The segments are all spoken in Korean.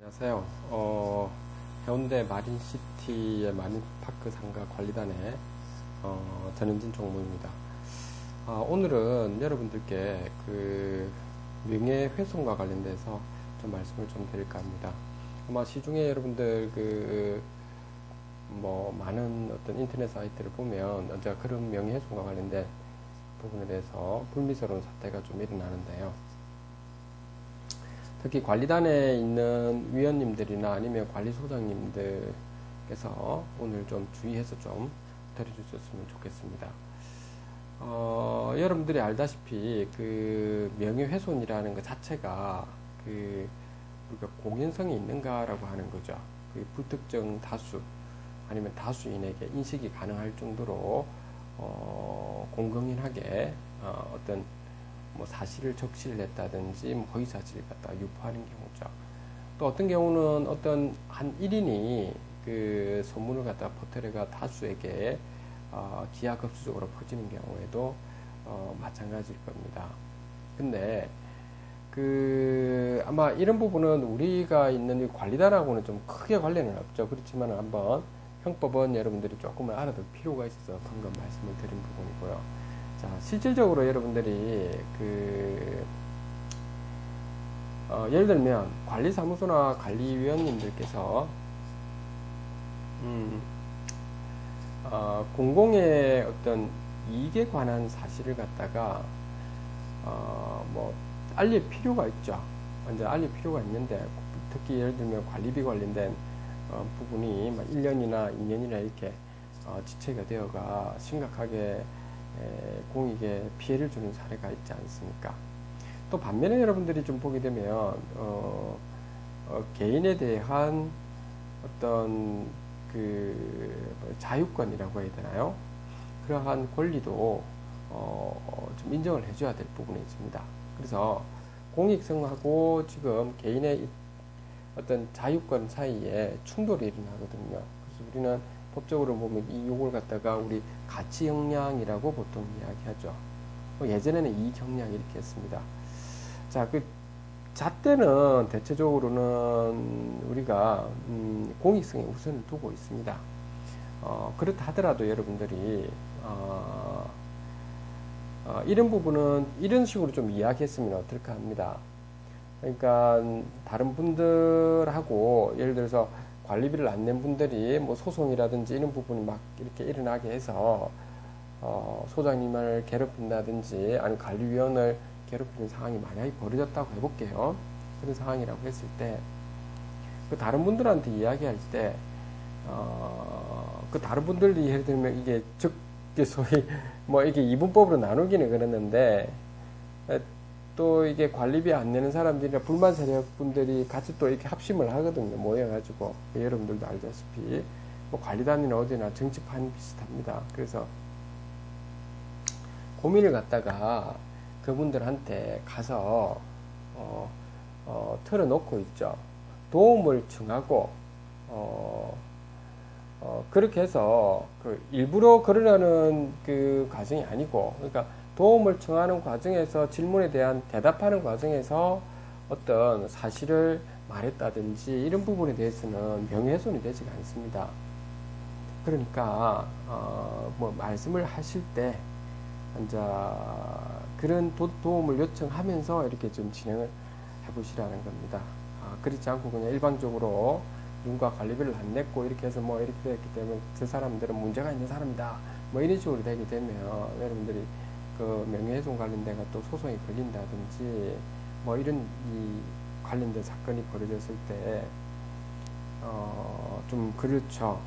안녕하세요. 해운대 마린시티의 마린파크 상가 관리단의 전현진 총무입니다. 오늘은 여러분들께 그 명예훼손과 관련돼서 좀 말씀을 좀 드릴까 합니다. 아마 시중에 여러분들 많은 어떤 인터넷 사이트를 보면 언제가 그런 명예훼손과 관련된 부분에 대해서 불미스러운 사태가 좀 일어나는데요. 특히 관리단에 있는 위원님들이나 아니면 관리소장님들께서 오늘 좀 주의해서 좀 들어주셨으면 좋겠습니다. 여러분들이 알다시피 그 명예훼손이라는 것 자체가 우리가 공연성이 있는가라고 하는 거죠. 그 불특정 다수 아니면 다수인에게 인식이 가능할 정도로 공공연하게 어떤 사실을 적시를 했다든지 허위 사실을 갖다가 유포하는 경우죠. 또 어떤 경우는 어떤 한 1인이 그 소문을 갖다가 퍼뜨려가 다수에게 기하급수적으로 퍼지는 경우에도 마찬가지일 겁니다. 근데 아마 이런 부분은 우리가 있는 이 관리단하고는 좀 크게 관련은 없죠. 그렇지만 한번 형법은 여러분들이 조금은 알아둘 필요가 있어서 방금 말씀을 드린 부분이고요. 자, 실질적으로 여러분들이 예를 들면 관리사무소나 관리위원님들께서 공공의 어떤 이익에 관한 사실을 갖다가 알릴 필요가 있죠. 먼저 알릴 필요가 있는데, 특히 예를 들면 관리비 관련된 부분이 1년이나 2년이나 이렇게 지체가 되어가 심각하게 공익에 피해를 주는 사례가 있지 않습니까? 또 반면에 여러분들이 좀 보게 되면 개인에 대한 어떤 자유권이라고 해야 되나요? 그러한 권리도 좀 인정을 해줘야 될 부분이 있습니다. 그래서 공익성하고 지금 개인의 어떤 자유권 사이에 충돌이 일어나거든요. 그래서 우리는 법적으로 보면 요걸 갖다가 우리 가치 형량이라고 보통 이야기하죠. 예전에는 이익 형량 이렇게 했습니다. 자, 잣대는 대체적으로는 우리가 공익성에 우선을 두고 있습니다. 그렇다 하더라도 여러분들이 이런 부분은 이런 식으로 좀 이야기했으면 어떨까 합니다. 그러니까 다른 분들하고 예를 들어서 관리비를 안 낸 분들이 소송이라든지 이런 부분이 막 이렇게 일어나게 해서 소장님을 괴롭힌다든지 아니면 관리위원을 괴롭히는 상황이 만약에 벌어졌다고 해볼게요. 그런 상황이라고 했을 때 다른 분들한테 이야기할 때 다른 분들이 예를 들면 이게 소위 이게 이분법으로 나누기는 그랬는데 또 이게 관리비 안 내는 사람들이나 불만 세력분들이 같이 또 이렇게 합심을 하거든요. 모여가지고. 여러분들도 알다시피 관리단이나 어디나 정치판 비슷합니다. 그래서 고민을 갖다가 그분들한테 가서 털어놓고 있죠. 도움을 청하고 그렇게 해서 일부러 그러려는 과정이 아니고, 그러니까 도움을 청하는 과정에서 질문에 대한 대답하는 과정에서 어떤 사실을 말했다든지 이런 부분에 대해서는 명예훼손이 되지가 않습니다. 그러니까 말씀을 하실 때 이제 그런 도움을 요청하면서 이렇게 좀 진행을 해보시라는 겁니다. 그렇지 않고 그냥 일방적으로 누군가 관리비를 안 냈고 이렇게 해서 이렇게 됐기 때문에 저 사람들은 문제가 있는 사람이다 이런 식으로 되게 되면 여러분들이 명예훼손 관련돼가 또 소송이 걸린다든지 이런 관련된 사건이 벌어졌을 때 좀 그렇죠.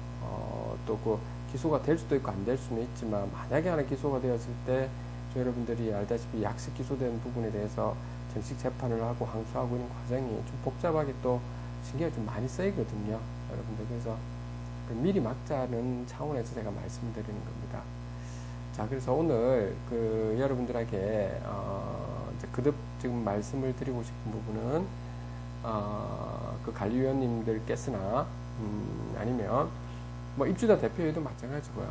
또 기소가 될 수도 있고 안 될 수는 있지만 만약에 하나 기소가 되었을 때 여러분들이 알다시피 약식 기소된 부분에 대해서 정식 재판을 하고 항소하고 있는 과정이 좀 복잡하게 또 신경이 좀 많이 쓰이거든요. 여러분들 그래서 미리 막자는 차원에서 제가 말씀드리는 겁니다. 자, 그래서 오늘 여러분들에게 거듭 지금 말씀을 드리고 싶은 부분은 관리위원님들께서나 아니면 입주자 대표에도 마찬가지고요.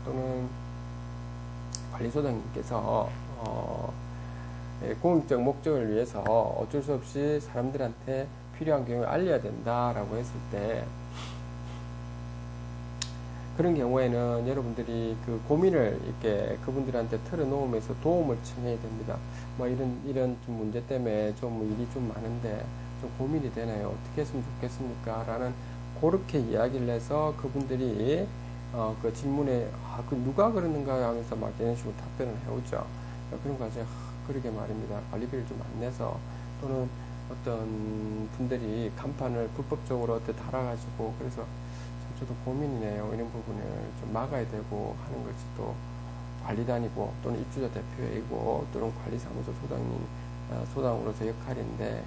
또는 관리소장님께서 공익적 목적을 위해서 어쩔 수 없이 사람들한테 필요한 경우에 알려야 된다라고 했을 때 그런 경우에는 여러분들이 그 고민을 이렇게 그분들한테 털어놓으면서 도움을 청해야 됩니다. 뭐 이런 좀 문제 때문에 좀 일이 좀 많은데 좀 고민이 되나요? 어떻게 했으면 좋겠습니까? 라는 그렇게 이야기를 해서 그분들이 그 질문에 그 누가 그러는가 하면서 막 이런 식으로 답변을 해오죠. 그런 과정에 그러게 말입니다. 관리비를 좀 안 내서 또는 어떤 분들이 간판을 불법적으로 어떻게 달아가지고 그래서 저도 고민이네요. 이런 부분을 좀 막아야 되고 하는 것이 또 관리단이고 또는 입주자 대표이고 또는 관리사무소 소장으로서 역할인데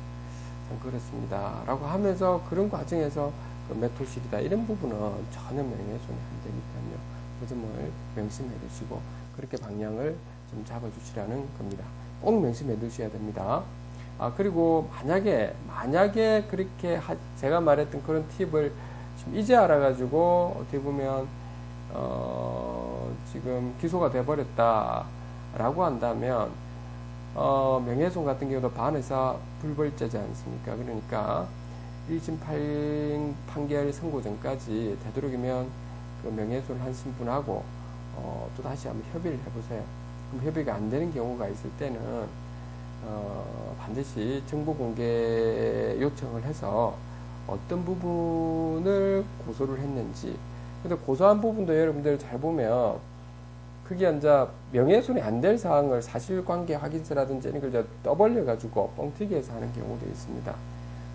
참 그렇습니다. 라고 하면서 그런 과정에서 그 매토실이다 이런 부분은 전혀 명예훼손이 안 되니까요. 그 점을 명심해 두시고 그렇게 방향을 좀 잡아주시라는 겁니다. 꼭 명심해 두셔야 됩니다. 그리고 만약에 그렇게 제가 말했던 그런 팁을 지금 이제 알아가지고 어떻게 보면 지금 기소가 돼버렸다라고 한다면 명예훼손 같은 경우도 반의사 불벌죄지 않습니까? 그러니까 1심 판결 선고 전까지 되도록이면 그 명예훼손을 한 신분하고 또 다시 한번 협의를 해보세요. 그럼 협의가 안 되는 경우가 있을 때는 반드시 정보 공개 요청을 해서 어떤 부분을 고소를 했는지. 근데 고소한 부분도 여러분들 잘 보면 그게 이제 명예훼손이 안 될 사항을 사실관계 확인서라든지 이런 걸 떠벌려가지고 뻥튀기해서 하는 경우도 있습니다.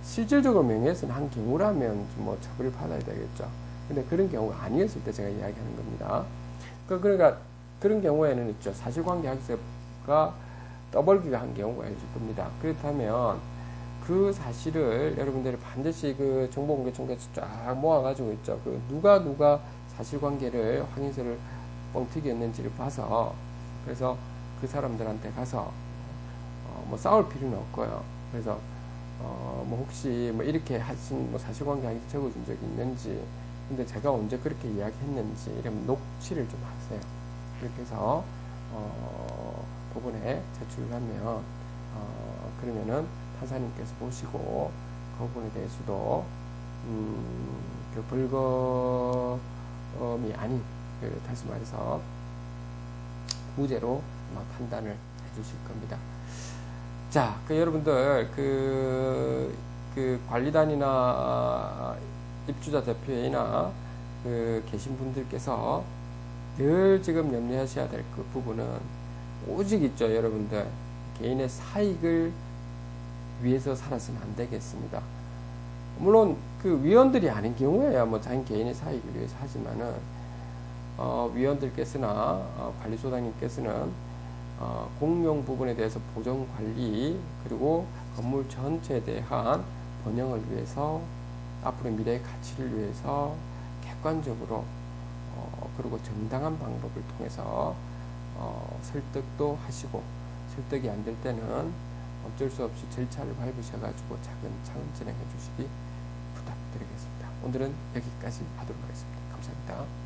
실질적으로 명예훼손 한 경우라면 뭐 처벌을 받아야 되겠죠. 근데 그런 경우가 아니었을 때 제가 이야기하는 겁니다. 그러니까 그런 경우에는 있죠. 사실관계 확인서가 떠벌기가 한 경우가 있을 겁니다. 그렇다면 그 사실을 여러분들이 반드시 그 정보공개청에서 쫙 모아가지고 있죠. 그 누가 사실관계를 확인서를 뻥튀기했는지를 봐서 그래서 그 사람들한테 가서 뭐 싸울 필요는 없고요. 그래서 뭐 혹시 뭐 이렇게 하신 뭐 사실관계 확인서 적어준 적이 있는지 근데 제가 언제 그렇게 이야기했는지 이런 녹취를 좀 하세요. 그렇게 해서 법원에 제출을 하면 그러면은 판사님께서 보시고 그 부분에 대해서도 그 벌금이 아닌 다시 말해서 무죄로 판단을 해주실 겁니다. 자, 여러분들 그 관리단이나 입주자 대표회의나 계신 분들께서 늘 지금 염려하셔야 될 그 부분은 오직 있죠, 여러분들 개인의 사익을 위해서 살아서는 안 되겠습니다. 물론 그 위원들이 아닌 경우에야 뭐 자기 개인의 사익을 위해서 하지만은 위원들께서나 관리소장님께서는 공용 부분에 대해서 보정 관리 그리고 건물 전체에 대한 번영을 위해서 앞으로 미래의 가치를 위해서 객관적으로 그리고 정당한 방법을 통해서 설득도 하시고 설득이 안 될 때는 어쩔 수 없이 절차를 밟으셔가지고 차근차근 진행해 주시기 부탁드리겠습니다. 오늘은 여기까지 하도록 하겠습니다. 감사합니다.